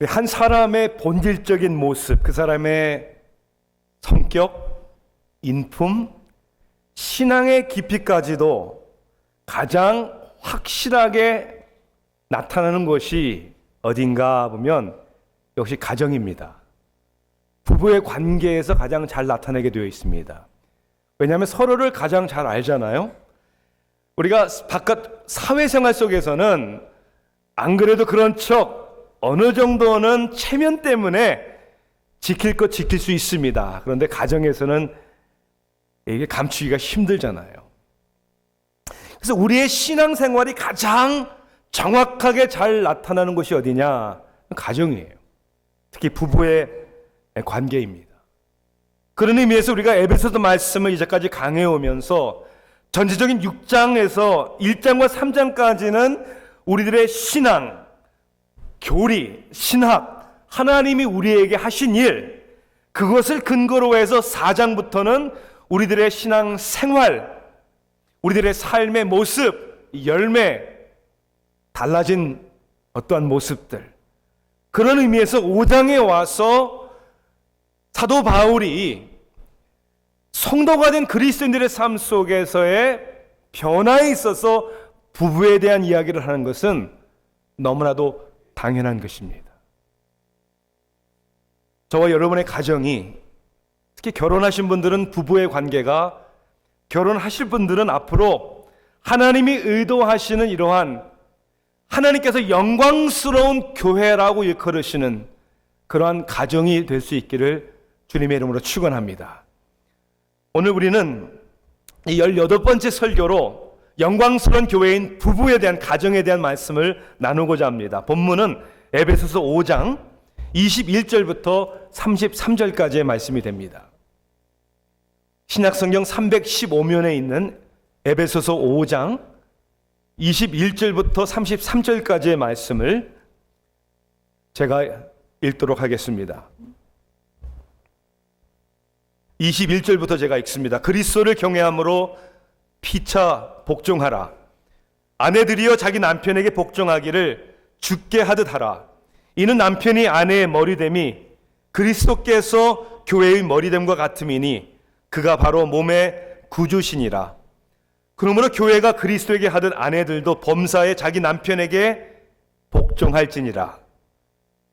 한 사람의 본질적인 모습, 그 사람의 성격, 인품, 신앙의 깊이까지도 가장 확실하게 나타나는 것이 어딘가 보면 역시 가정입니다. 부부의 관계에서 가장 잘 나타나게 되어 있습니다. 왜냐하면 서로를 가장 잘 알잖아요. 우리가 바깥 사회생활 속에서는 안 그래도 그런 척 어느 정도는 체면 때문에 지킬 것 지킬 수 있습니다. 그런데 가정에서는 이게 감추기가 힘들잖아요. 그래서 우리의 신앙생활이 가장 정확하게 잘 나타나는 곳이 어디냐? 가정이에요. 특히 부부의 관계입니다. 그런 의미에서 우리가 에베소서 말씀을 이제까지 강해해 오면서 전체적인 6장에서 1장과 3장까지는 우리들의 신앙, 교리, 신학, 하나님이 우리에게 하신 일, 그것을 근거로 해서 4장부터는 우리들의 신앙 생활, 우리들의 삶의 모습, 열매, 달라진 어떠한 모습들, 그런 의미에서 5장에 와서 사도 바울이 성도가 된 그리스도인들의 삶 속에서의 변화에 있어서 부부에 대한 이야기를 하는 것은 너무나도 당연한 것입니다. 저와 여러분의 가정이, 특히 결혼하신 분들은 부부의 관계가, 결혼하실 분들은 앞으로 하나님이 의도하시는 이러한 하나님께서 영광스러운 교회라고 일컬으시는 그러한 가정이 될 수 있기를 주님의 이름으로 축원합니다. 오늘 우리는 이 18번째 설교로 영광스러운 교회인 부부에 대한, 가정에 대한 말씀을 나누고자 합니다. 본문은 에베소서 5장 21절부터 33절까지의 말씀이 됩니다. 신약성경 315면에 있는 에베소서 5장 21절부터 33절까지의 말씀을 제가 읽도록 하겠습니다. 21절부터 제가 읽습니다. 그리스도를 경외함으로 피차 복종하라. 아내들이여 자기 남편에게 복종하기를 주께 하듯 하라. 이는 남편이 아내의 머리됨이 그리스도께서 교회의 머리됨과 같음이니 그가 바로 몸의 구주시니라. 그러므로 교회가 그리스도에게 하듯 아내들도 범사에 자기 남편에게 복종할지니라.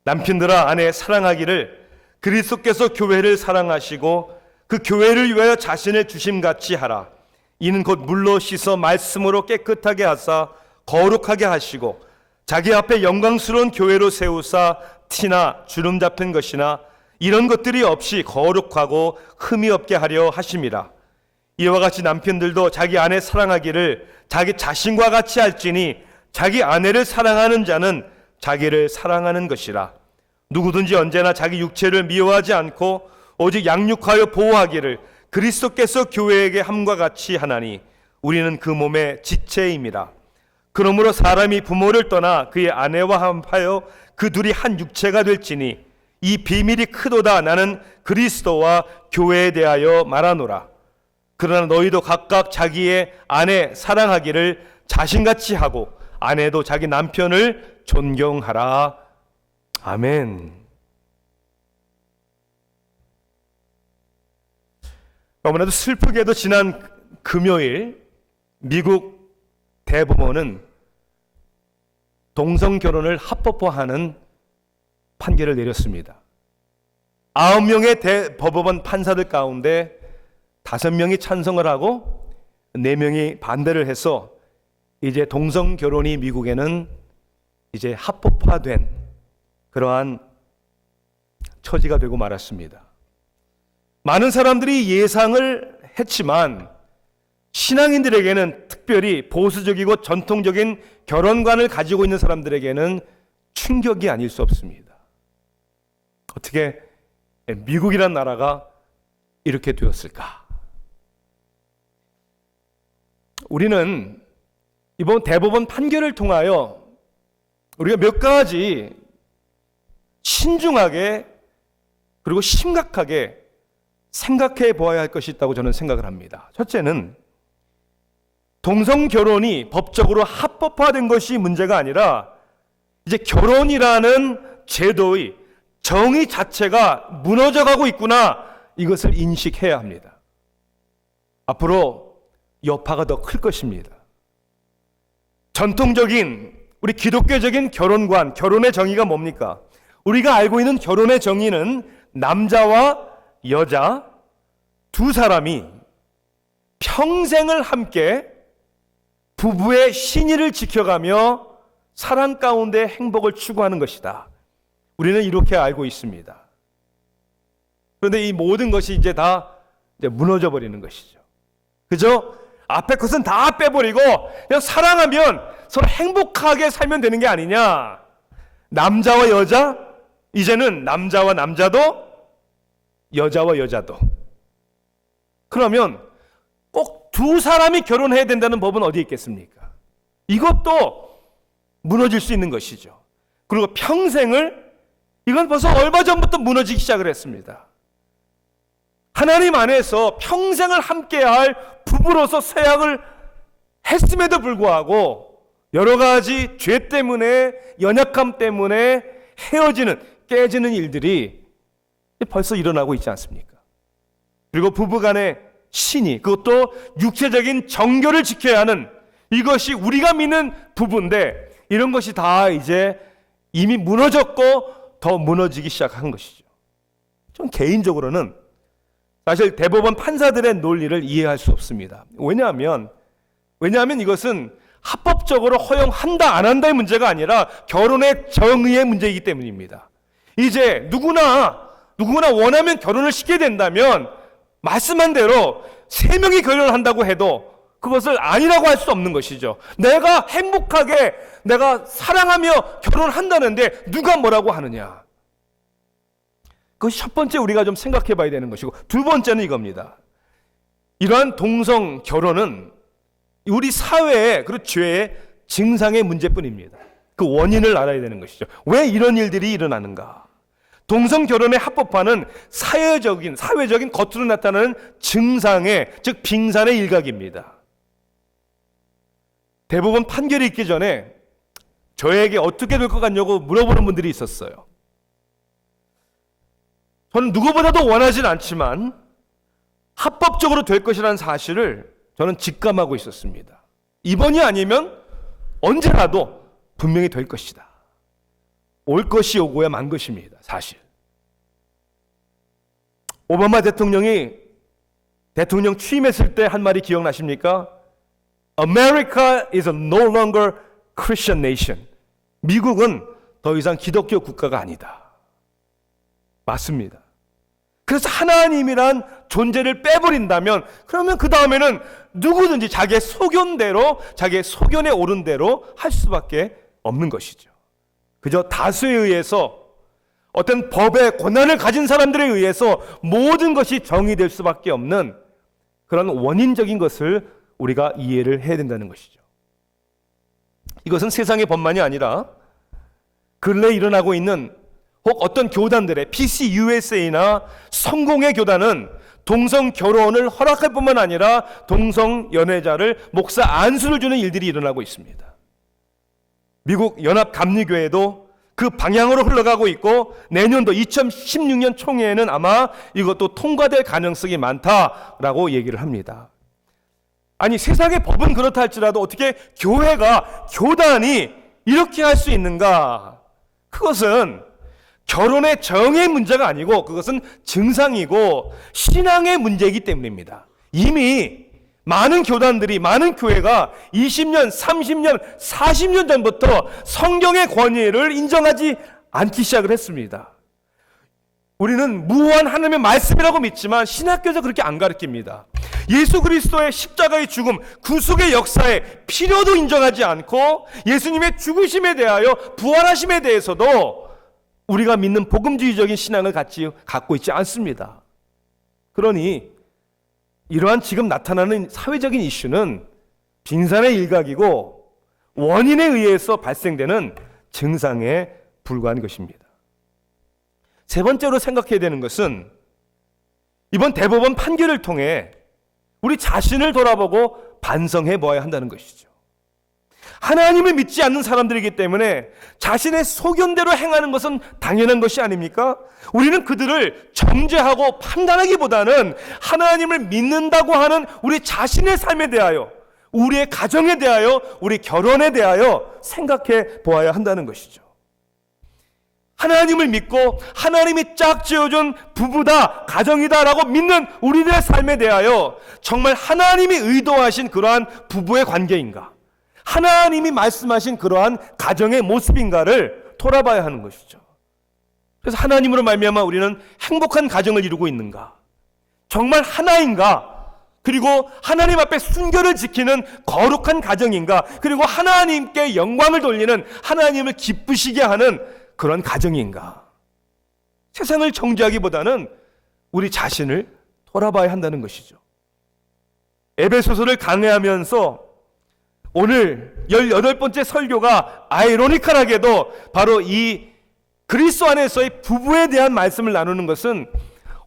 남편들아 아내 사랑하기를 그리스도께서 교회를 사랑하시고 그 교회를 위하여 자신을 주심같이 하라. 이는 곧 물로 씻어 말씀으로 깨끗하게 하사 거룩하게 하시고 자기 앞에 영광스러운 교회로 세우사 티나 주름 잡힌 것이나 이런 것들이 없이 거룩하고 흠이 없게 하려 하심이라. 이와 같이 남편들도 자기 아내 사랑하기를 자기 자신과 같이 할지니 자기 아내를 사랑하는 자는 자기를 사랑하는 것이라. 누구든지 언제나 자기 육체를 미워하지 않고 오직 양육하여 보호하기를 그리스도께서 교회에게 함과 같이 하나니 우리는 그 몸의 지체임이라. 그러므로 사람이 부모를 떠나 그의 아내와 합하여 그 둘이 한 육체가 될지니 이 비밀이 크도다. 나는 그리스도와 교회에 대하여 말하노라. 그러나 너희도 각각 자기의 아내 사랑하기를 자신같이 하고 아내도 자기 남편을 존경하라. 아멘. 너무나도 슬프게도 지난 금요일 미국 대법원은 동성 결혼을 합법화하는 판결을 내렸습니다. 9명의 대법원 판사들 가운데 5명이 찬성을 하고 4명이 반대를 해서 이제 동성 결혼이 미국에는 이제 합법화된 그러한 처지가 되고 말았습니다. 많은 사람들이 예상을 했지만 신앙인들에게는, 특별히 보수적이고 전통적인 결혼관을 가지고 있는 사람들에게는 충격이 아닐 수 없습니다. 어떻게 미국이란 나라가 이렇게 되었을까? 우리는 이번 대법원 판결을 통하여 우리가 몇 가지 신중하게 그리고 심각하게 생각해 보아야 할 것이 있다고 저는 생각을 합니다. 첫째는 동성 결혼이 법적으로 합법화된 것이 문제가 아니라 이제 결혼이라는 제도의 정의 자체가 무너져가고 있구나, 이것을 인식해야 합니다. 앞으로 여파가 더 클 것입니다. 전통적인 우리 기독교적인 결혼관, 결혼의 정의가 뭡니까? 우리가 알고 있는 결혼의 정의는 남자와 여자 두 사람이 평생을 함께 부부의 신의를 지켜가며 사랑 가운데 행복을 추구하는 것이다. 우리는 이렇게 알고 있습니다. 그런데 이 모든 것이 이제 다 무너져 버리는 것이죠. 그죠? 앞에 것은 다 빼버리고 그냥 사랑하면 서로 행복하게 살면 되는 게 아니냐. 남자와 여자, 이제는 남자와 남자도 여자와 여자도. 그러면 꼭 두 사람이 결혼해야 된다는 법은 어디 있겠습니까? 이것도 무너질 수 있는 것이죠. 그리고 평생을, 이건 벌써 얼마 전부터 무너지기 시작을 했습니다. 하나님 안에서 평생을 함께할 부부로서 서약을 했음에도 불구하고 여러 가지 죄 때문에, 연약함 때문에 헤어지는, 깨지는 일들이 벌써 일어나고 있지 않습니까? 그리고 부부간의 신의, 그것도 육체적인 정결을 지켜야 하는, 이것이 우리가 믿는 부부인데 이런 것이 다 이제 이미 무너졌고 더 무너지기 시작한 것이죠. 전 개인적으로는 사실 대법원 판사들의 논리를 이해할 수 없습니다. 왜냐하면 이것은 합법적으로 허용한다 안 한다의 문제가 아니라 결혼의 정의의 문제이기 때문입니다. 이제 누구나 원하면 결혼을 시키게 된다면 말씀한 대로 세 명이 결혼을 한다고 해도 그것을 아니라고 할 수 없는 것이죠. 내가 행복하게, 내가 사랑하며 결혼을 한다는데 누가 뭐라고 하느냐. 그것이 첫 번째 우리가 좀 생각해 봐야 되는 것이고, 두 번째는 이겁니다. 이러한 동성 결혼은 우리 사회의, 그리고 죄의 증상의 문제뿐입니다. 그 원인을 알아야 되는 것이죠. 왜 이런 일들이 일어나는가? 동성 결혼의 합법화는 사회적인 겉으로 나타나는 증상의, 즉 빙산의 일각입니다. 대법원 판결이 있기 전에 저에게 어떻게 될 것 같냐고 물어보는 분들이 있었어요. 저는 누구보다도 원하진 않지만 합법적으로 될 것이라는 사실을 저는 직감하고 있었습니다. 이번이 아니면 언제라도 분명히 될 것이다. 올 것이 오고야 만 것입니다. 사실. 오바마 대통령이 대통령 취임했을 때 한 말이 기억나십니까? America is no longer Christian nation. 미국은 더 이상 기독교 국가가 아니다. 맞습니다. 그래서 하나님이란 존재를 빼버린다면 그러면 그 다음에는 누구든지 자기의 소견대로, 자기의 소견에 오른 대로 할 수밖에 없는 것이죠. 그저 다수에 의해서, 어떤 법의 권한을 가진 사람들에 의해서 모든 것이 정의될 수밖에 없는 그런 원인적인 것을 우리가 이해를 해야 된다는 것이죠. 이것은 세상의 법만이 아니라 근래에 일어나고 있는 혹 어떤 교단들의 PCUSA나 성공의 교단은 동성 결혼을 허락할 뿐만 아니라 동성 연애자를 목사 안수를 주는 일들이 일어나고 있습니다. 미국 연합감리교회도 그 방향으로 흘러가고 있고 내년도 2016년 총회에는 아마 이것도 통과될 가능성이 많다라고 얘기를 합니다. 아니, 세상의 법은 그렇다 할지라도 어떻게 교회가, 교단이 이렇게 할 수 있는가? 그것은 결혼의 정의 문제가 아니고 그것은 증상이고 신앙의 문제이기 때문입니다. 이미 많은 교단들이, 많은 교회가 20년, 30년, 40년 전부터 성경의 권위를 인정하지 않기 시작을 했습니다. 우리는 무한 하나님의 말씀이라고 믿지만 신학교에서 그렇게 안 가르칩니다. 예수 그리스도의 십자가의 죽음, 구속의 역사에 필요도 인정하지 않고 예수님의 죽으심에 대하여 부활하심에 대해서도 우리가 믿는 복음주의적인 신앙을 갖고 있지 않습니다. 그러니 이러한 지금 나타나는 사회적인 이슈는 빙산의 일각이고 원인에 의해서 발생되는 증상에 불과한 것입니다. 세 번째로 생각해야 되는 것은 이번 대법원 판결을 통해 우리 자신을 돌아보고 반성해 보아야 한다는 것이죠. 하나님을 믿지 않는 사람들이기 때문에 자신의 소견대로 행하는 것은 당연한 것이 아닙니까? 우리는 그들을 정죄하고 판단하기보다는 하나님을 믿는다고 하는 우리 자신의 삶에 대하여, 우리의 가정에 대하여, 우리 결혼에 대하여 생각해 보아야 한다는 것이죠. 하나님을 믿고 하나님이 짝 지어준 부부다, 가정이다라고 믿는 우리들의 삶에 대하여 정말 하나님이 의도하신 그러한 부부의 관계인가, 하나님이 말씀하신 그러한 가정의 모습인가를 돌아봐야 하는 것이죠. 그래서 하나님으로 말미암아 우리는 행복한 가정을 이루고 있는가, 정말 하나인가, 그리고 하나님 앞에 순결을 지키는 거룩한 가정인가, 그리고 하나님께 영광을 돌리는, 하나님을 기쁘시게 하는 그런 가정인가. 세상을 정죄하기보다는 우리 자신을 돌아봐야 한다는 것이죠. 에베소서를 강해하면서 오늘 18번째 설교가 아이러니컬하게도 바로 이 그리스도 안에서의 부부에 대한 말씀을 나누는 것은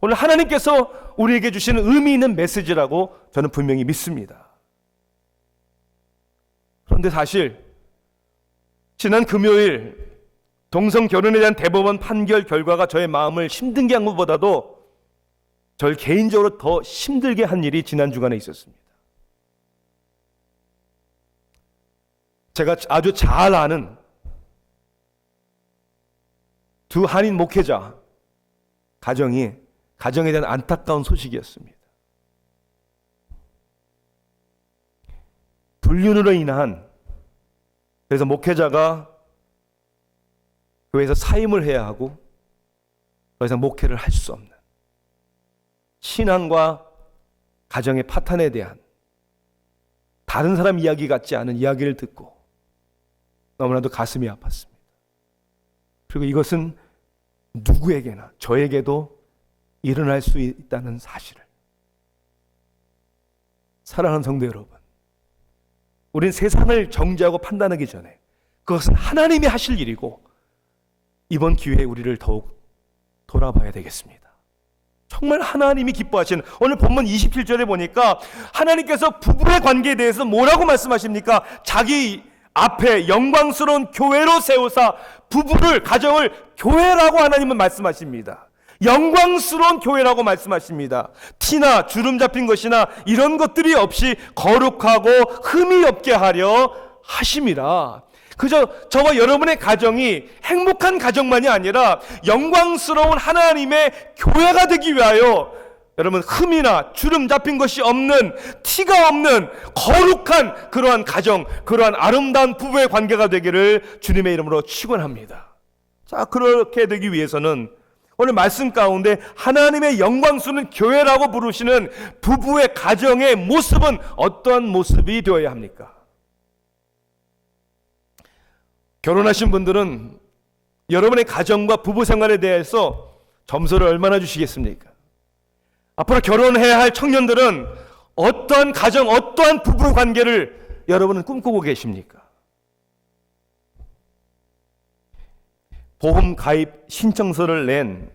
오늘 하나님께서 우리에게 주시는 의미 있는 메시지라고 저는 분명히 믿습니다. 그런데 사실 지난 금요일 동성 결혼에 대한 대법원 판결 결과가 저의 마음을 힘들게 한 것보다도 저를 개인적으로 더 힘들게 한 일이 지난 주간에 있었습니다. 제가 아주 잘 아는 두 한인 목회자 가정에 대한 안타까운 소식이었습니다. 불륜으로 인한, 그래서 목회자가 교회에서 사임을 해야 하고 더 이상 목회를 할 수 없는, 신앙과 가정의 파탄에 대한 다른 사람 이야기 같지 않은 이야기를 듣고 너무나도 가슴이 아팠습니다. 그리고 이것은 누구에게나, 저에게도 일어날 수 있다는 사실을, 사랑하는 성도 여러분, 우린 세상을 정죄하고 판단하기 전에 그것은 하나님이 하실 일이고 이번 기회에 우리를 더욱 돌아봐야 되겠습니다. 정말 하나님이 기뻐하시는, 오늘 본문 27절에 보니까 하나님께서 부부의 관계에 대해서 뭐라고 말씀하십니까? 자기 앞에 영광스러운 교회로 세우사, 부부를, 가정을 교회라고 하나님은 말씀하십니다. 영광스러운 교회라고 말씀하십니다. 티나 주름 잡힌 것이나 이런 것들이 없이 거룩하고 흠이 없게 하려 하심이라. 그저 저와 여러분의 가정이 행복한 가정만이 아니라 영광스러운 하나님의 교회가 되기 위하여 여러분, 흠이나 주름 잡힌 것이 없는, 티가 없는 거룩한 그러한 가정, 그러한 아름다운 부부의 관계가 되기를 주님의 이름으로 축원합니다. 자, 그렇게 되기 위해서는 오늘 말씀 가운데 하나님의 영광스러운 교회라고 부르시는 부부의 가정의 모습은 어떠한 모습이 되어야 합니까? 결혼하신 분들은 여러분의 가정과 부부 생활에 대해서 점수를 얼마나 주시겠습니까? 앞으로 결혼해야 할 청년들은 어떠한 가정, 어떠한 부부 관계를 여러분은 꿈꾸고 계십니까? 보험 가입 신청서를 낸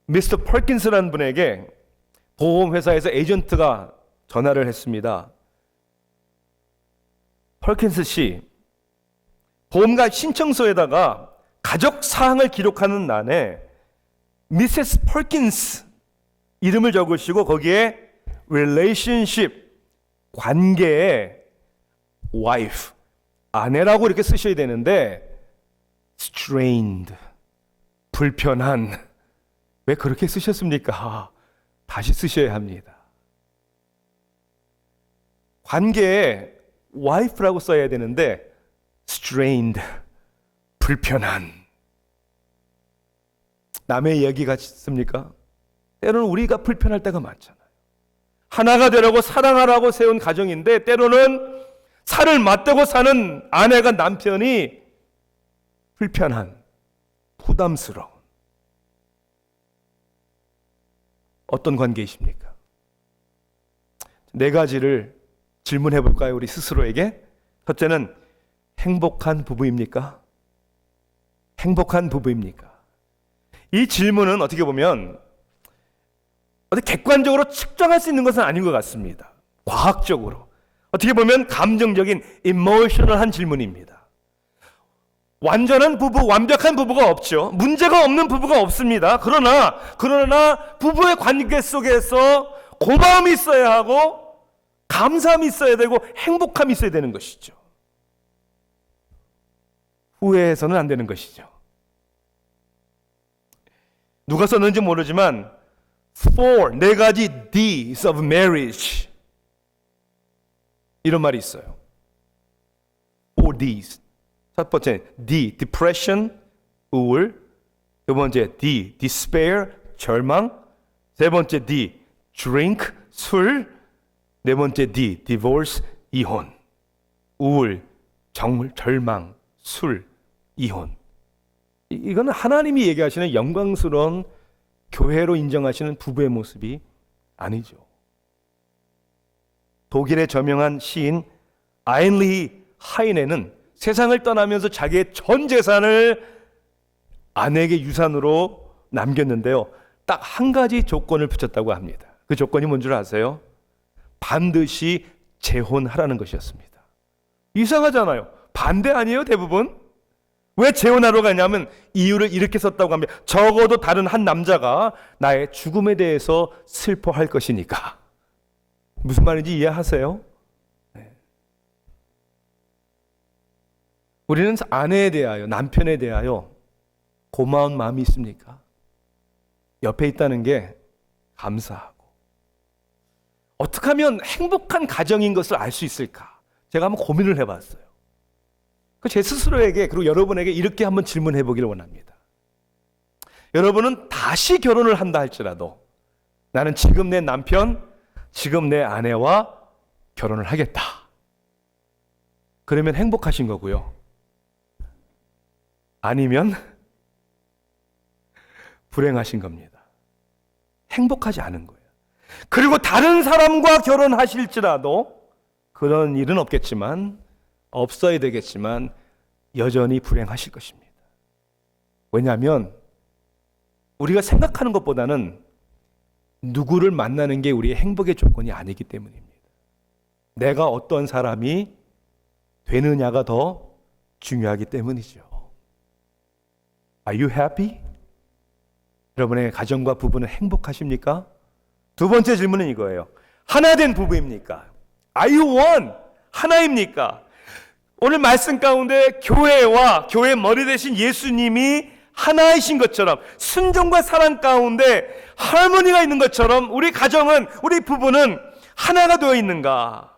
미스터 퍼킨스라는 분에게 보험회사에서 에이전트가 전화를 했습니다. 퍼킨스 씨, 보험가입 신청서에다가 가족 사항을 기록하는欄에 미세스 퍼킨스 이름을 적으시고 거기에 relationship, 관계에 wife, 아내라고 이렇게 쓰셔야 되는데 strained, 불편한, 왜 그렇게 쓰셨습니까? 다시 쓰셔야 합니다. 관계에 wife라고 써야 되는데 strained, 불편한. 남의 이야기 같습니까? 때로는 우리가 불편할 때가 많잖아요. 하나가 되라고 사랑하라고 세운 가정인데 때로는 살을 맞대고 사는 아내가 남편이 불편한, 부담스러운 어떤 관계이십니까? 4가지를 질문해 볼까요? 우리 스스로에게. 첫째는 행복한 부부입니까? 행복한 부부입니까? 이 질문은 어떻게 보면 어디 객관적으로 측정할 수 있는 것은 아닌 것 같습니다. 과학적으로 어떻게 보면 감정적인 이모셔널한 질문입니다. 완전한 부부, 완벽한 부부가 없죠. 문제가 없는 부부가 없습니다. 그러나 부부의 관계 속에서 고마움이 있어야 하고 감사함이 있어야 되고 행복함이 있어야 되는 것이죠. 후회해서는 안 되는 것이죠. 누가 썼는지 모르지만 네 가지 D's of marriage 이런 말이 있어요. 4D's. 첫 번째 D, depression, 우울. 두 번째 D, despair, 절망. 세 번째 D, drink, 술. 네 번째 D, divorce, 이혼. 우울, 절망, 술, 이혼. 이거는 하나님이 얘기하시는 영광스러운 교회로 인정하시는 부부의 모습이 아니죠. 독일의 저명한 시인 아인리히 하이네는 세상을 떠나면서 자기의 전 재산을 아내에게 유산으로 남겼는데요. 딱 한 가지 조건을 붙였다고 합니다. 그 조건이 뭔 줄 아세요? 반드시 재혼하라는 것이었습니다. 이상하잖아요. 반대 아니에요, 대부분? 왜 재혼하러 가냐면 이유를 이렇게 썼다고 합니다. 적어도 다른 한 남자가 나의 죽음에 대해서 슬퍼할 것이니까. 무슨 말인지 이해하세요? 네. 우리는 아내에 대하여, 남편에 대하여 고마운 마음이 있습니까? 옆에 있다는 게 감사하고. 어떻게 하면 행복한 가정인 것을 알 수 있을까? 제가 한번 고민을 해봤어요. 제 스스로에게 그리고 여러분에게 이렇게 한번 질문해 보기를 원합니다. 여러분은 다시 결혼을 한다 할지라도 나는 지금 내 남편, 지금 내 아내와 결혼을 하겠다. 그러면 행복하신 거고요. 아니면 불행하신 겁니다. 행복하지 않은 거예요. 그리고 다른 사람과 결혼하실지라도 그런 일은 없어야 되겠지만 여전히 불행하실 것입니다. 왜냐하면 우리가 생각하는 것보다는 누구를 만나는 게 우리의 행복의 조건이 아니기 때문입니다. 내가 어떤 사람이 되느냐가 더 중요하기 때문이죠. Are you happy? 여러분의 가정과 부부는 행복하십니까? 두 번째 질문은 이거예요. 하나 된 부부입니까? Are you one? 하나입니까? 오늘 말씀 가운데 교회와 교회 머리 대신 예수님이 하나이신 것처럼 순종과 사랑 가운데 하모니가 있는 것처럼 우리 가정은, 우리 부부는 하나가 되어 있는가?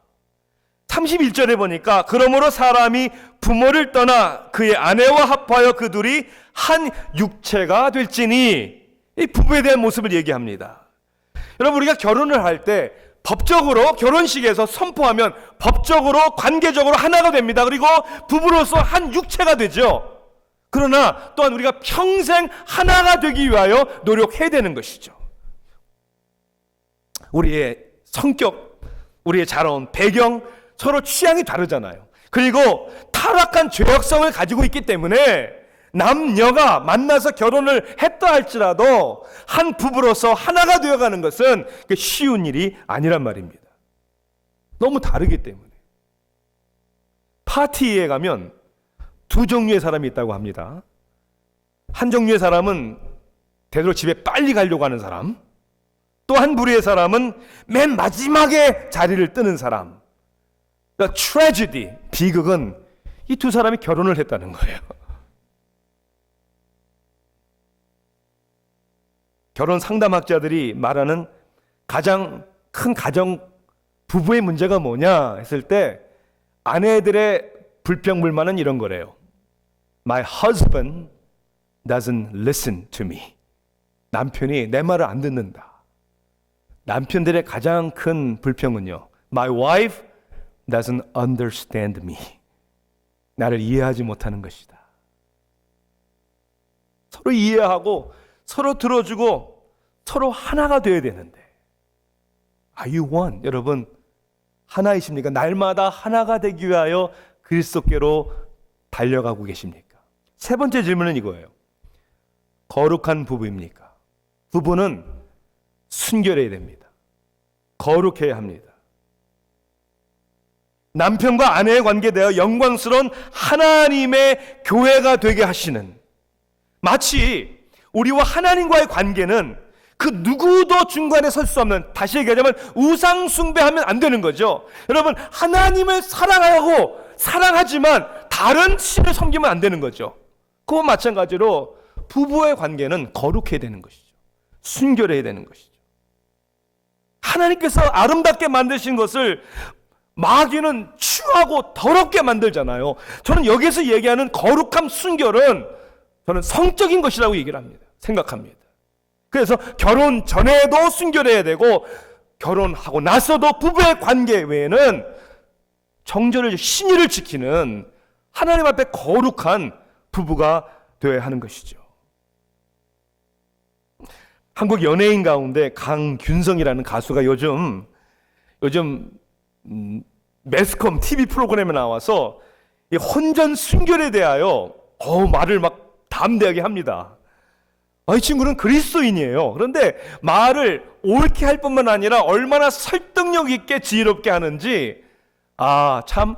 31절에 보니까 그러므로 사람이 부모를 떠나 그의 아내와 합하여 그 둘이 한 육체가 될지니, 이 부부에 대한 모습을 얘기합니다. 여러분, 우리가 결혼을 할 때 법적으로 결혼식에서 선포하면 법적으로 관계적으로 하나가 됩니다. 그리고 부부로서 한 육체가 되죠. 그러나 또한 우리가 평생 하나가 되기 위하여 노력해야 되는 것이죠. 우리의 성격, 우리의 자라온 배경, 서로 취향이 다르잖아요. 그리고 타락한 죄악성을 가지고 있기 때문에 남녀가 만나서 결혼을 했다 할지라도 한 부부로서 하나가 되어가는 것은 쉬운 일이 아니란 말입니다. 너무 다르기 때문에. 파티에 가면 두 종류의 사람이 있다고 합니다. 한 종류의 사람은 되도록 집에 빨리 가려고 하는 사람, 또 한 부류의 사람은 맨 마지막에 자리를 뜨는 사람. 그러니까 트래지디, 비극은 이 두 사람이 결혼을 했다는 거예요. 결혼 상담학자들이 말하는 가장 큰 가정 부부의 문제가 뭐냐 했을 때 아내들의 불평불만은 이런 거래요. My husband doesn't listen to me. 남편이 내 말을 안 듣는다. 남편들의 가장 큰 불평은요. My wife doesn't understand me. 나를 이해하지 못하는 것이다. 서로 이해하고 서로 들어주고 서로 하나가 되어야 되는데, Are you one? 여러분 하나이십니까? 날마다 하나가 되기 위하여 그리스도께로 달려가고 계십니까? 세 번째 질문은 이거예요. 거룩한 부부입니까? 부부는 순결해야 됩니다. 거룩해야 합니다. 남편과 아내의 관계에 대하여 영광스러운 하나님의 교회가 되게 하시는, 마치 우리와 하나님과의 관계는 그 누구도 중간에 설 수 없는, 다시 얘기하자면 우상 숭배하면 안 되는 거죠. 여러분, 하나님을 사랑하고 사랑하지만 다른 신을 섬기면 안 되는 거죠. 그와 마찬가지로 부부의 관계는 거룩해야 되는 것이죠. 순결해야 되는 것이죠. 하나님께서 아름답게 만드신 것을 마귀는 추하고 더럽게 만들잖아요. 저는 여기서 얘기하는 거룩함, 순결은 저는 성적인 것이라고 얘기를 합니다. 생각합니다. 그래서 결혼 전에도 순결해야 되고 결혼하고 나서도 부부의 관계 외에는 정절을, 신의를 지키는 하나님 앞에 거룩한 부부가 되어야 하는 것이죠. 한국 연예인 가운데 강균성이라는 가수가 요즘 매스컴 TV 프로그램에 나와서 이 혼전 순결에 대하여 말을 막 담대하게 합니다. 이 친구는 그리스도인이에요. 그런데 말을 옳게 할 뿐만 아니라 얼마나 설득력 있게 지혜롭게 하는지 참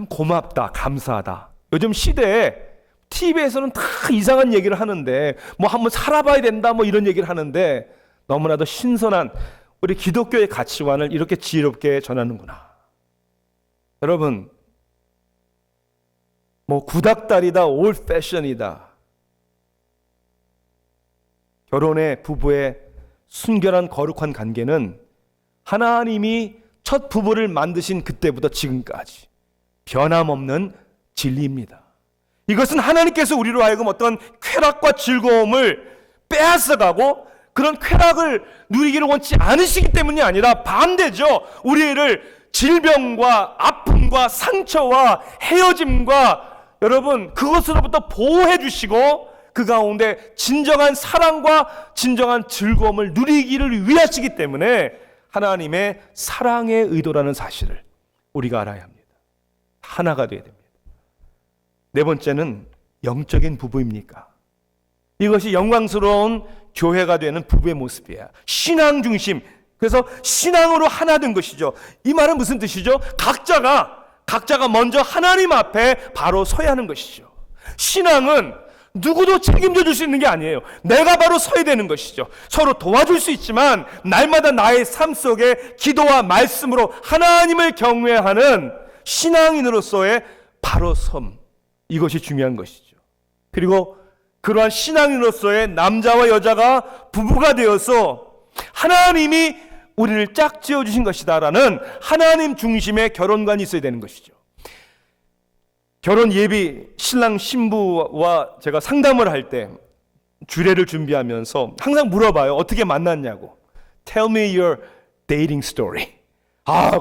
고맙다, 감사하다. 요즘 시대에 TV에서는 다 이상한 얘기를 하는데 한번 살아봐야 된다 이런 얘기를 하는데 너무나도 신선한 우리 기독교의 가치관을 이렇게 지혜롭게 전하는구나. 여러분, 구닥다리다, 올드 패션이다. 결혼의 부부의 순결한 거룩한 관계는 하나님이 첫 부부를 만드신 그때부터 지금까지 변함없는 진리입니다. 이것은 하나님께서 우리로 하여금 어떤 쾌락과 즐거움을 빼앗아가고 그런 쾌락을 누리기를 원치 않으시기 때문이 아니라 반대죠. 우리를 질병과 아픔과 상처와 헤어짐과 여러분 그것으로부터 보호해 주시고 그 가운데 진정한 사랑과 진정한 즐거움을 누리기를 위하시기 때문에 하나님의 사랑의 의도라는 사실을 우리가 알아야 합니다. 하나가 되어야 됩니다. 네 번째는 영적인 부부입니까? 이것이 영광스러운 교회가 되는 부부의 모습이에요. 신앙 중심. 그래서 신앙으로 하나 된 것이죠. 이 말은 무슨 뜻이죠? 각자가 먼저 하나님 앞에 바로 서야 하는 것이죠. 신앙은 누구도 책임져 줄 수 있는 게 아니에요. 내가 바로 서야 되는 것이죠. 서로 도와줄 수 있지만 날마다 나의 삶 속에 기도와 말씀으로 하나님을 경외하는 신앙인으로서의 바로 섬, 이것이 중요한 것이죠. 그리고 그러한 신앙인으로서의 남자와 여자가 부부가 되어서 하나님이 우리를 짝지어 주신 것이다라는 하나님 중심의 결혼관이 있어야 되는 것이죠. 결혼 예비 신랑 신부와 제가 상담을 할 때 주례를 준비하면서 항상 물어봐요. 어떻게 만났냐고. Tell me your dating story.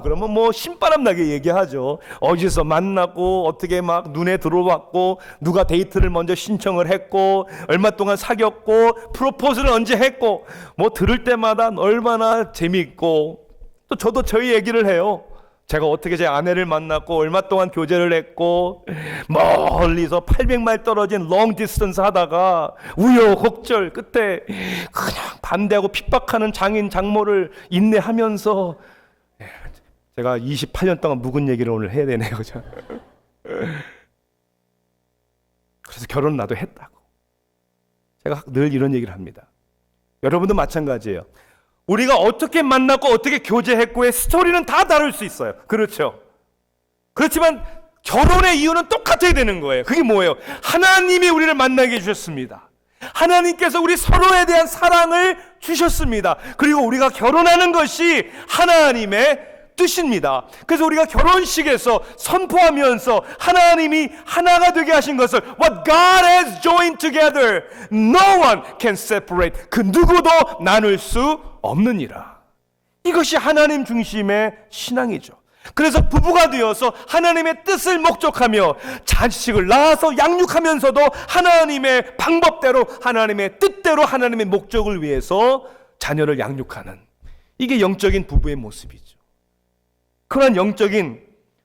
그러면 신바람 나게 얘기하죠. 어디서 만났고 어떻게 막 눈에 들어왔고 누가 데이트를 먼저 신청을 했고 얼마 동안 사귀었고 프로포즈를 언제 했고 들을 때마다 얼마나 재미있고 또 저도 저희 얘기를 해요. 제가 어떻게 제 아내를 만났고 얼마 동안 교제를 했고 멀리서 800마일 떨어진 롱 디스턴스 하다가 우여곡절 끝에 그냥 반대하고 핍박하는 장인 장모를 인내하면서 제가 28년 동안 묵은 얘기를 오늘 해야 되네요. 그죠? 그래서 결혼 나도 했다고. 제가 늘 이런 얘기를 합니다. 여러분도 마찬가지예요. 우리가 어떻게 만났고 어떻게 교제했고의 스토리는 다 다를 수 있어요. 그렇죠? 그렇지만 결혼의 이유는 똑같아야 되는 거예요. 그게 뭐예요? 하나님이 우리를 만나게 해주셨습니다. 하나님께서 우리 서로에 대한 사랑을 주셨습니다. 그리고 우리가 결혼하는 것이 하나님의 뜻입니다. 그래서 우리가 결혼식에서 선포하면서 하나님이 하나가 되게 하신 것을 What God has joined together, no one can separate. 그 누구도 나눌 수 없느니라. 이것이 하나님 중심의 신앙이죠. 그래서 부부가 되어서 하나님의 뜻을 목적하며 자식을 낳아서 양육하면서도 하나님의 방법대로 하나님의 뜻대로 하나님의 목적을 위해서 자녀를 양육하는, 이게 영적인 부부의 모습이죠. 그런 영적인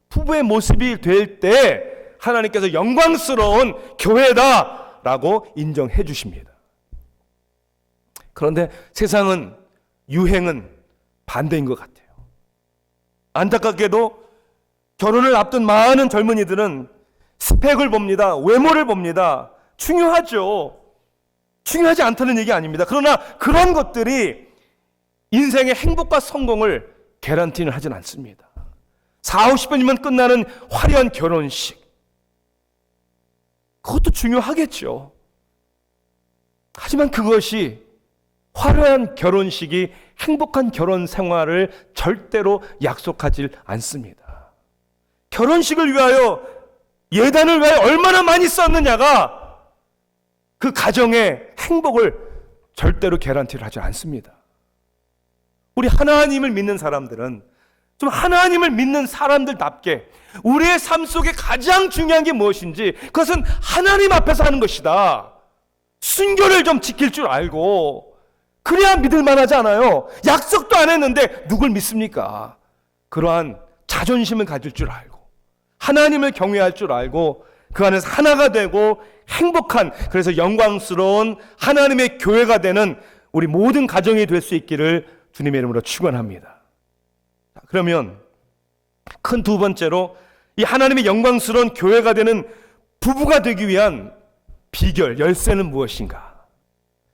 부부의 모습이 될 때 하나님께서 영광스러운 교회다라고 인정해 주십니다. 그런데 세상은, 유행은 반대인 것 같아요. 안타깝게도 결혼을 앞둔 많은 젊은이들은 스펙을 봅니다. 외모를 봅니다. 중요하죠. 중요하지 않다는 얘기 아닙니다. 그러나 그런 것들이 인생의 행복과 성공을 개런티는 하진 않습니다. 40, 50분이면 끝나는 화려한 결혼식, 그것도 중요하겠죠. 하지만 그것이 화려한 결혼식이 행복한 결혼 생활을 절대로 약속하지 않습니다. 결혼식을 위하여, 예단을 위하여 얼마나 많이 썼느냐가 그 가정의 행복을 절대로 개런티를 하지 않습니다. 우리 하나님을 믿는 사람들은 좀 하나님을 믿는 사람들답게 우리의 삶 속에 가장 중요한 게 무엇인지 그것은 하나님 앞에서 하는 것이다. 순결을 좀 지킬 줄 알고 그래야 믿을 만하지 않아요? 약속도 안 했는데 누굴 믿습니까? 그러한 자존심을 가질 줄 알고 하나님을 경외할 줄 알고 그 안에서 하나가 되고 행복한, 그래서 영광스러운 하나님의 교회가 되는 우리 모든 가정이 될 수 있기를 주님의 이름으로 축원합니다. 그러면 큰 두 번째로 이 하나님의 영광스러운 교회가 되는 부부가 되기 위한 비결, 열쇠는 무엇인가?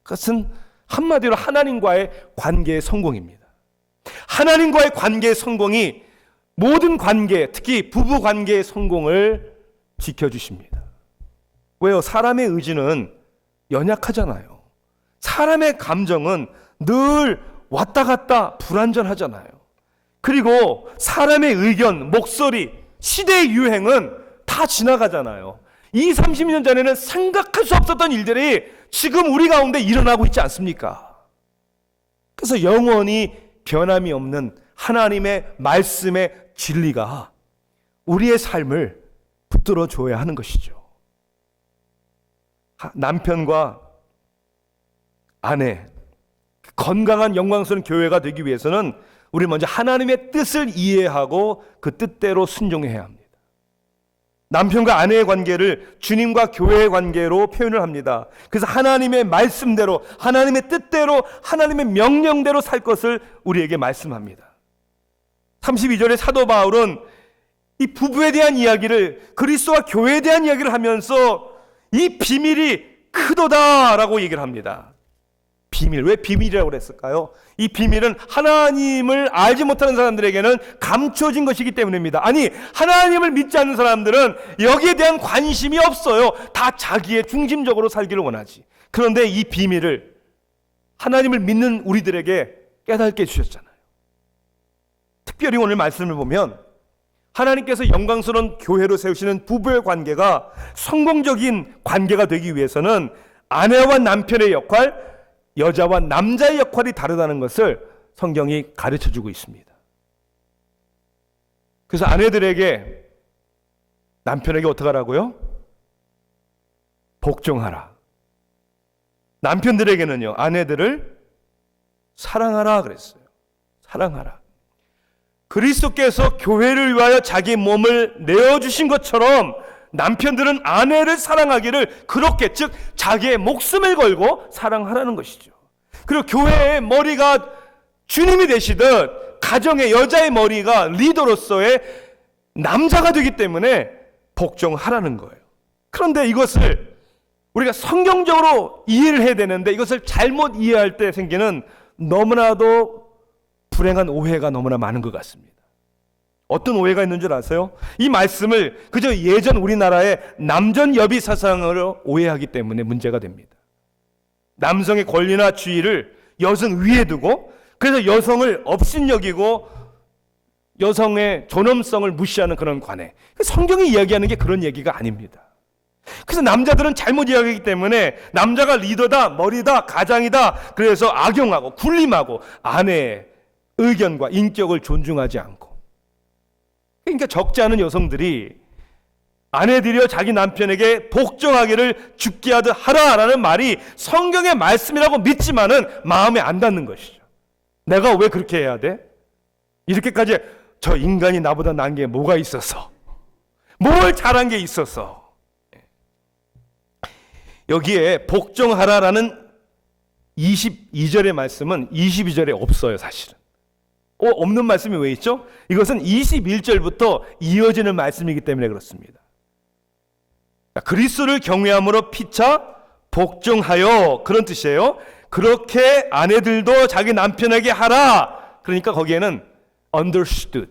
그것은 한마디로 하나님과의 관계의 성공입니다. 하나님과의 관계의 성공이 모든 관계, 특히 부부 관계의 성공을 지켜주십니다. 왜요? 사람의 의지는 연약하잖아요. 사람의 감정은 늘 왔다 갔다 불완전하잖아요. 그리고 사람의 의견, 목소리, 시대의 유행은 다 지나가잖아요. 20, 30년 전에는 생각할 수 없었던 일들이 지금 우리 가운데 일어나고 있지 않습니까? 그래서 영원히 변함이 없는 하나님의 말씀의 진리가 우리의 삶을 붙들어 줘야 하는 것이죠. 남편과 아내, 건강한 영광스러운 교회가 되기 위해서는 우리 먼저 하나님의 뜻을 이해하고 그 뜻대로 순종해야 합니다. 남편과 아내의 관계를 주님과 교회의 관계로 표현을 합니다. 그래서 하나님의 말씀대로, 하나님의 뜻대로, 하나님의 명령대로 살 것을 우리에게 말씀합니다. 32절에 사도 바울은 이 부부에 대한 이야기를, 그리스도와 교회에 대한 이야기를 하면서 이 비밀이 크도다라고 얘기를 합니다. 비밀, 왜 비밀이라고 그랬을까요? 이 비밀은 하나님을 알지 못하는 사람들에게는 감춰진 것이기 때문입니다. 아니, 하나님을 믿지 않는 사람들은 여기에 대한 관심이 없어요. 다 자기의 중심적으로 살기를 원하지. 그런데 이 비밀을 하나님을 믿는 우리들에게 깨닫게 해주셨잖아요. 특별히 오늘 말씀을 보면 하나님께서 영광스러운 교회로 세우시는 부부의 관계가 성공적인 관계가 되기 위해서는 아내와 남편의 역할, 여자와 남자의 역할이 다르다는 것을 성경이 가르쳐주고 있습니다. 그래서 아내들에게, 남편에게 어떻게 하라고요? 복종하라. 남편들에게는요, 아내들을 사랑하라 그랬어요. 사랑하라. 그리스도께서 교회를 위하여 자기 몸을 내어주신 것처럼 남편들은 아내를 사랑하기를 그렇게, 즉 자기의 목숨을 걸고 사랑하라는 것이죠. 그리고 교회의 머리가 주님이 되시듯 가정의 여자의 머리가 리더로서의 남자가 되기 때문에 복종하라는 거예요. 그런데 이것을 우리가 성경적으로 이해를 해야 되는데 이것을 잘못 이해할 때 생기는 너무나도 불행한 오해가 너무나 많은 것 같습니다. 어떤 오해가 있는 줄 아세요? 이 말씀을 그저 예전 우리나라의 남전여비 사상으로 오해하기 때문에 문제가 됩니다. 남성의 권리나 지위를 여성 위에 두고, 그래서 여성을 업신여기고 여성의 존엄성을 무시하는 그런 관해. 성경이 이야기하는 게 그런 얘기가 아닙니다. 그래서 남자들은 잘못 이야기하기 때문에 남자가 리더다, 머리다, 가장이다, 그래서 악용하고 군림하고 아내의 의견과 인격을 존중하지 않고, 그러니까 적지 않은 여성들이 아내들이여 자기 남편에게 복종하기를 죽게 하듯 하라라는 말이 성경의 말씀이라고 믿지만은 마음에 안 닿는 것이죠. 내가 왜 그렇게 해야 돼? 이렇게까지 저 인간이 나보다 난 게 뭐가 있어서, 뭘 잘한 게 있어서. 여기에 복종하라라는 22절의 말씀은 22절에 없어요. 사실은 없는 말씀이 왜 있죠? 이것은 21절부터 이어지는 말씀이기 때문에 그렇습니다. 그리스도를 경외함으로 피차 복종하여, 그런 뜻이에요. 그렇게 아내들도 자기 남편에게 하라. 그러니까 거기에는 understood,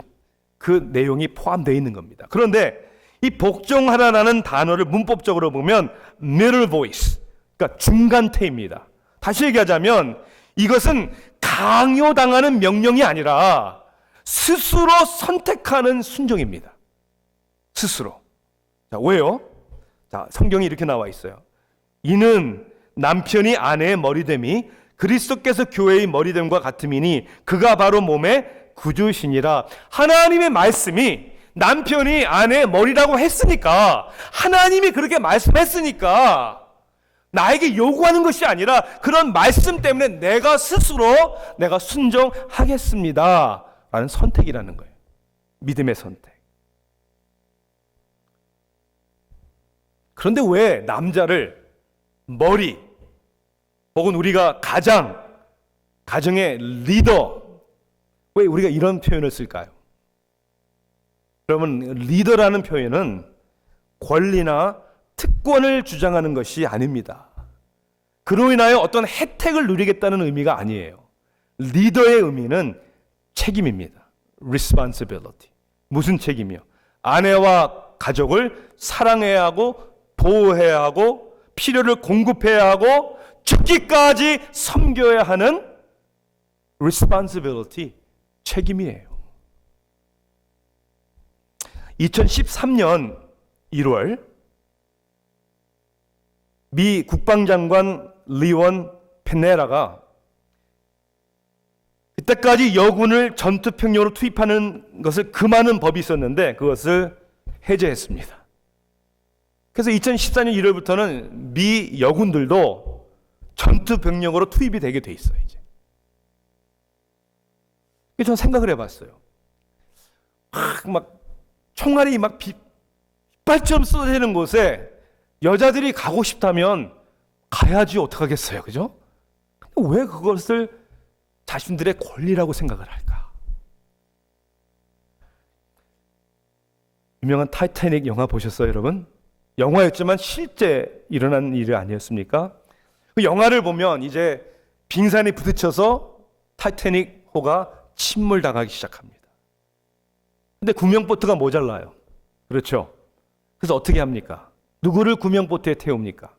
그 내용이 포함되어 있는 겁니다. 그런데 이 복종하라라는 단어를 문법적으로 보면 middle voice, 그러니까 중간태입니다. 다시 얘기하자면 이것은 강요당하는 명령이 아니라 스스로 선택하는 순종입니다. 스스로. 자, 왜요? 자, 성경이 이렇게 나와 있어요. 이는 남편이 아내의 머리됨이 그리스도께서 교회의 머리됨과 같음이니 그가 바로 몸의 구주시니라. 하나님의 말씀이 남편이 아내의 머리라고 했으니까, 하나님이 그렇게 말씀했으니까 나에게 요구하는 것이 아니라 그런 말씀 때문에 내가 스스로 내가 순종하겠습니다 라는 선택이라는 거예요. 믿음의 선택. 그런데 왜 남자를 머리, 혹은 우리가 가정의 리더, 왜 우리가 이런 표현을 쓸까요? 여러분, 리더라는 표현은 권리나 특권을 주장하는 것이 아닙니다. 그로 인하여 어떤 혜택을 누리겠다는 의미가 아니에요. 리더의 의미는 책임입니다. responsibility. 무슨 책임이요? 아내와 가족을 사랑해야 하고 보호해야 하고 필요를 공급해야 하고 죽기까지 섬겨야 하는 responsibility, 책임이에요. 2013년 1월 미 국방장관 리원 페네라가 그때까지 여군을 전투평형으로 투입하는 것을 금하는 법이 있었는데 그것을 해제했습니다. 그래서 2014년 1월부터는 미 여군들도 전투병력으로 투입이 되게 돼 있어요. 이제. 저는 생각을 해봤어요. 막 총알이 막 빗발처럼 쏟아지는 곳에 여자들이 가고 싶다면 가야지, 어떡하겠어요, 그죠? 근데 왜 그것을 자신들의 권리라고 생각을 할까? 유명한 타이타닉 영화 보셨어요, 여러분? 영화였지만 실제 일어난 일이 아니었습니까? 그 영화를 보면 이제 빙산이 부딪혀서 타이타닉호가 침몰당하기 시작합니다. 근데 구명보트가 모자라요. 그렇죠? 그래서 어떻게 합니까? 누구를 구명보트에 태웁니까?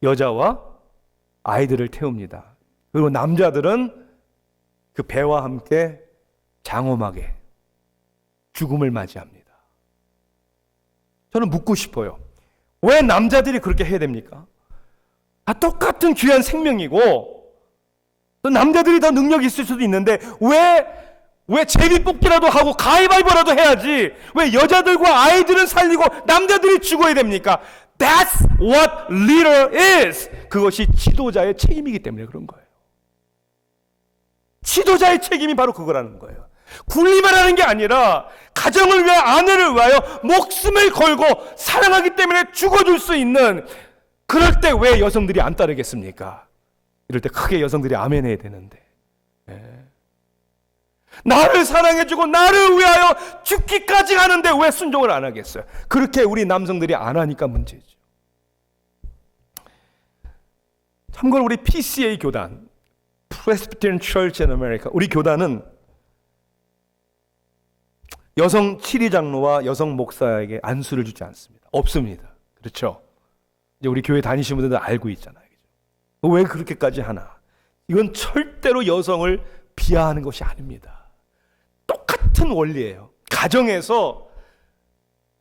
여자와 아이들을 태웁니다. 그리고 남자들은 그 배와 함께 장엄하게 죽음을 맞이합니다. 저는 묻고 싶어요. 왜 남자들이 그렇게 해야 됩니까? 다 똑같은 귀한 생명이고 또 남자들이 더 능력이 있을 수도 있는데 왜 제비뽑기라도 하고 가위바위보라도 해야지 왜 여자들과 아이들은 살리고 남자들이 죽어야 됩니까? That's what leader is. 그것이 지도자의 책임이기 때문에 그런 거예요. 지도자의 책임이 바로 그거라는 거예요. 군림을 하는 게 아니라 가정을 위하여, 아내를 위하여 목숨을 걸고 사랑하기 때문에 죽어줄 수 있는, 그럴 때 왜 여성들이 안 따르겠습니까? 이럴 때 크게 여성들이 아멘 해야 되는데. 나를 사랑해주고 나를 위하여 죽기까지 하는데 왜 순종을 안 하겠어요? 그렇게 우리 남성들이 안 하니까 문제죠. 참고로 우리 PCA 교단, Presbyterian Church in America, 우리 교단은 여성 7위 장로와 여성 목사에게 안수를 주지 않습니다. 없습니다. 그렇죠? 이제 우리 교회 다니시는 분들은 알고 있잖아요. 왜 그렇게까지 하나? 이건 절대로 여성을 비하하는 것이 아닙니다. 똑같은 원리예요. 가정에서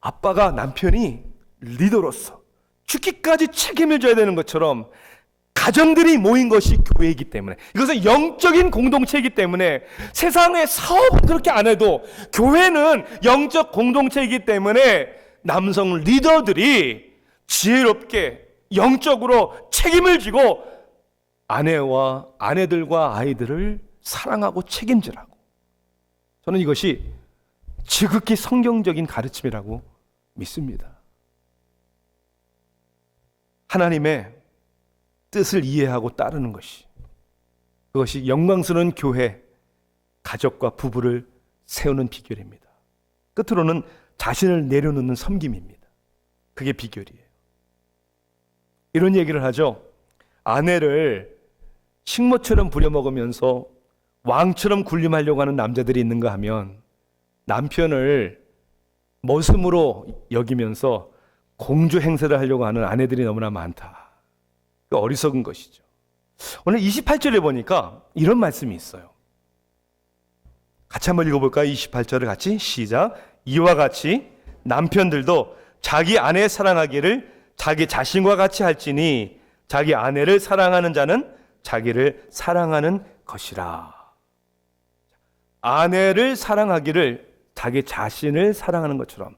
아빠가, 남편이 리더로서 죽기까지 책임을 져야 되는 것처럼 가정들이 모인 것이 교회이기 때문에, 이것은 영적인 공동체이기 때문에, 세상의 사업은 그렇게 안 해도 교회는 영적 공동체이기 때문에 남성 리더들이 지혜롭게 영적으로 책임을 지고 아내와 아내들과 아이들을 사랑하고 책임지라고. 저는 이것이 지극히 성경적인 가르침이라고 믿습니다. 하나님의 뜻을 이해하고 따르는 것이, 그것이 영광스러운 교회, 가족과 부부를 세우는 비결입니다. 끝으로는 자신을 내려놓는 섬김입니다. 그게 비결이에요. 이런 얘기를 하죠. 아내를 식모처럼 부려먹으면서 왕처럼 군림하려고 하는 남자들이 있는가 하면 남편을 머슴으로 여기면서 공주 행세를 하려고 하는 아내들이 너무나 많다. 어리석은 것이죠. 오늘 28절에 보니까 이런 말씀이 있어요. 같이 한번 읽어볼까요? 28절을 같이 시작. 이와 같이 남편들도 자기 아내 사랑하기를 자기 자신과 같이 할지니 자기 아내를 사랑하는 자는 자기를 사랑하는 것이라. 아내를 사랑하기를 자기 자신을 사랑하는 것처럼.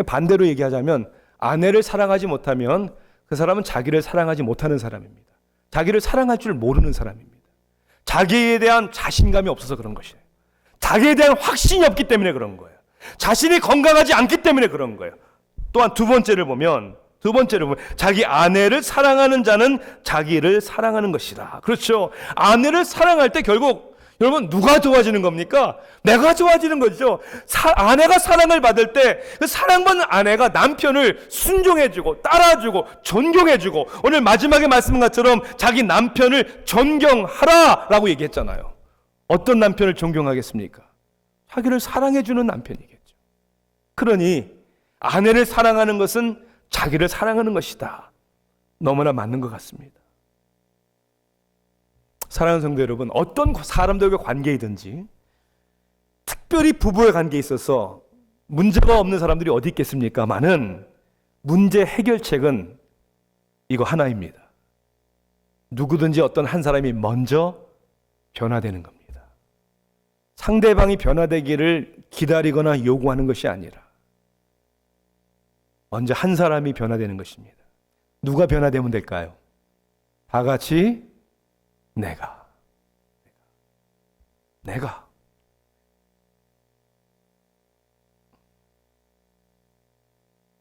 반대로 얘기하자면 아내를 사랑하지 못하면 그 사람은 자기를 사랑하지 못하는 사람입니다. 자기를 사랑할 줄 모르는 사람입니다. 자기에 대한 자신감이 없어서 그런 것이에요. 자기에 대한 확신이 없기 때문에 그런 거예요. 자신이 건강하지 않기 때문에 그런 거예요. 또한 두 번째를 보면 자기 아내를 사랑하는 자는 자기를 사랑하는 것이다. 그렇죠. 아내를 사랑할 때 결국 여러분 누가 좋아지는 겁니까? 내가 좋아지는 거죠. 아내가 사랑을 받을 때 그 사랑받는 아내가 남편을 순종해주고 따라주고 존경해주고 오늘 마지막에 말씀한 것처럼 자기 남편을 존경하라라고 얘기했잖아요. 어떤 남편을 존경하겠습니까? 자기를 사랑해주는 남편이겠죠. 그러니 아내를 사랑하는 것은 자기를 사랑하는 것이다. 너무나 맞는 것 같습니다. 사랑하는 성도 여러분, 어떤 사람들과 관계이든지 특별히 부부의 관계에 있어서 문제가 없는 사람들이 어디 있겠습니까? 많은 문제 해결책은 이거 하나입니다. 누구든지 어떤 한 사람이 먼저 변화되는 겁니다. 상대방이 변화되기를 기다리거나 요구하는 것이 아니라 먼저 한 사람이 변화되는 것입니다. 누가 변화되면 될까요? 다 같이 내가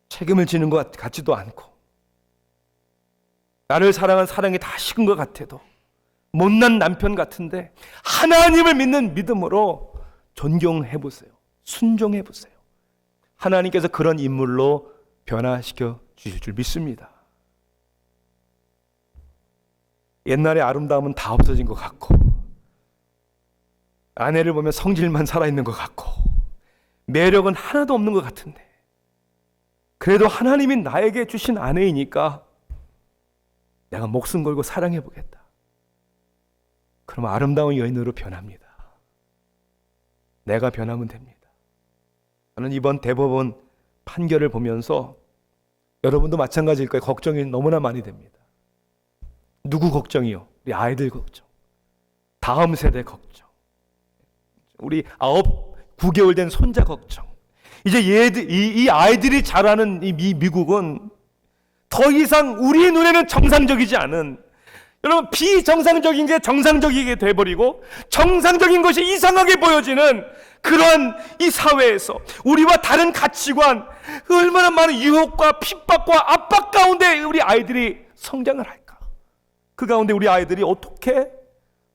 책임을 지는 것 같지도 않고 나를 사랑한 사랑이 다 식은 것 같아도 못난 남편 같은데 하나님을 믿는 믿음으로 존경해 보세요. 순종해 보세요. 하나님께서 그런 인물로 변화시켜 주실 줄 믿습니다. 옛날에 아름다움은 다 없어진 것 같고 아내를 보면 성질만 살아있는 것 같고 매력은 하나도 없는 것 같은데 그래도 하나님이 나에게 주신 아내이니까 내가 목숨 걸고 사랑해 보겠다. 그러면 아름다운 여인으로 변합니다. 내가 변하면 됩니다. 저는 이번 대법원 판결을 보면서 여러분도 마찬가지일 거예요. 걱정이 너무나 많이 됩니다. 누구 걱정이요? 우리 아이들 걱정. 다음 세대 걱정. 우리 9개월 된 손자 걱정. 이제 이 아이들이 자라는 이 미국은 더 이상 우리 눈에는 정상적이지 않은 여러분 비정상적인 게 정상적이게 돼버리고 정상적인 것이 이상하게 보여지는 그러한 이 사회에서 우리와 다른 가치관 얼마나 많은 유혹과 핍박과 압박 가운데 우리 아이들이 성장을 할까? 그 가운데 우리 아이들이 어떻게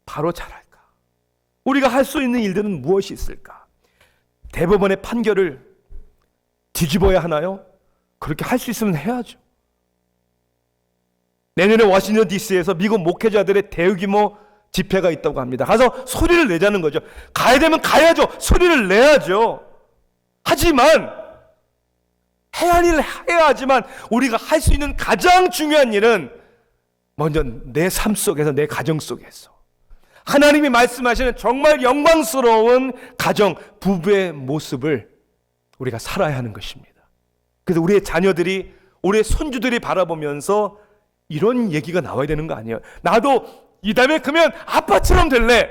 바로 자랄까? 우리가 할 수 있는 일들은 무엇이 있을까? 대법원의 판결을 뒤집어야 하나요? 그렇게 할 수 있으면 해야죠. 내년에 워싱턴 DC에서 미국 목회자들의 대규모 집회가 있다고 합니다. 가서 소리를 내자는 거죠. 가야 되면 가야죠. 소리를 내야죠. 하지만 해야 할 일을 해야 하지만 우리가 할 수 있는 가장 중요한 일은 먼저 내 삶 속에서 내 가정 속에서 하나님이 말씀하시는 정말 영광스러운 가정 부부의 모습을 우리가 살아야 하는 것입니다. 그래서 우리의 자녀들이 우리의 손주들이 바라보면서 이런 얘기가 나와야 되는 거 아니에요. 나도 이 다음에 크면 아빠처럼 될래.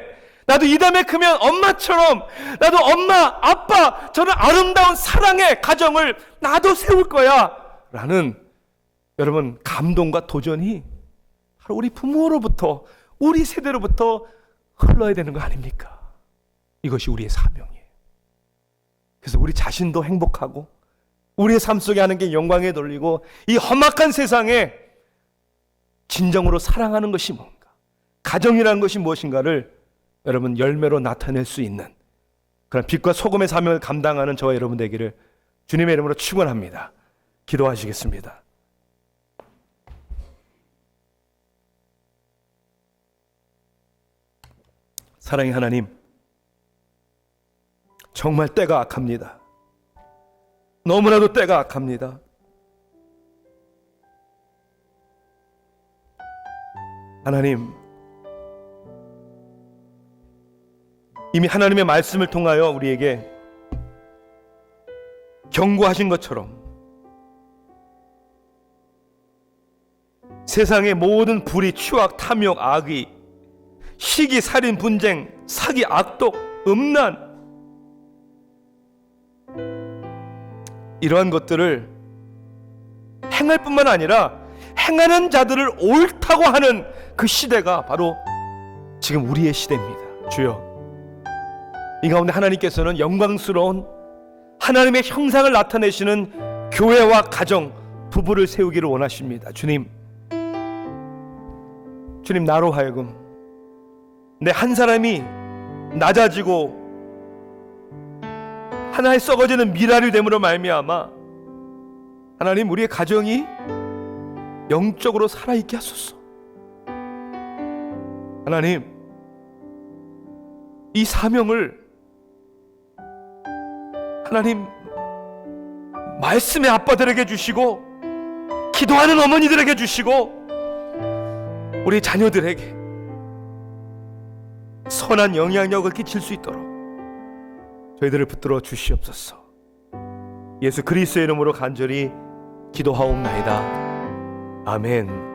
나도 이 다음에 크면 엄마처럼 나도 엄마 아빠 저는 아름다운 사랑의 가정을 나도 세울 거야 라는 여러분 감동과 도전이 바로 우리 부모로부터 우리 세대로부터 흘러야 되는 거 아닙니까? 이것이 우리의 사명이에요. 그래서 우리 자신도 행복하고 우리의 삶 속에 하는 게 영광에 돌리고 이 험악한 세상에 진정으로 사랑하는 것이 뭔가 가정이라는 것이 무엇인가를 여러분 열매로 나타낼 수 있는 그런 빛과 소금의 사명을 감당하는 저와 여러분 되기를 주님의 이름으로 축원합니다. 기도하시겠습니다. 사랑의 하나님, 정말 때가 악합니다. 너무나도 때가 악합니다. 하나님, 이미 하나님의 말씀을 통하여 우리에게 경고하신 것처럼 세상의 모든 불의, 추악, 탐욕, 악의, 시기, 살인, 분쟁, 사기, 악독, 음란, 이러한 것들을 행할 뿐만 아니라 행하는 자들을 옳다고 하는 그 시대가 바로 지금 우리의 시대입니다. 주여, 이 가운데 하나님께서는 영광스러운 하나님의 형상을 나타내시는 교회와 가정, 부부를 세우기를 원하십니다. 주님, 나로 하여금 내 한 사람이 낮아지고 하나의 썩어지는 미랄이 됨으로 말미암아 하나님, 우리의 가정이 영적으로 살아있게 하소서. 하나님, 이 사명을 하나님 말씀의 아빠들에게 주시고 기도하는 어머니들에게 주시고 우리 자녀들에게 선한 영향력을 끼칠 수 있도록 저희들을 붙들어 주시옵소서. 예수 그리스도의 이름으로 간절히 기도하옵나이다. 아멘.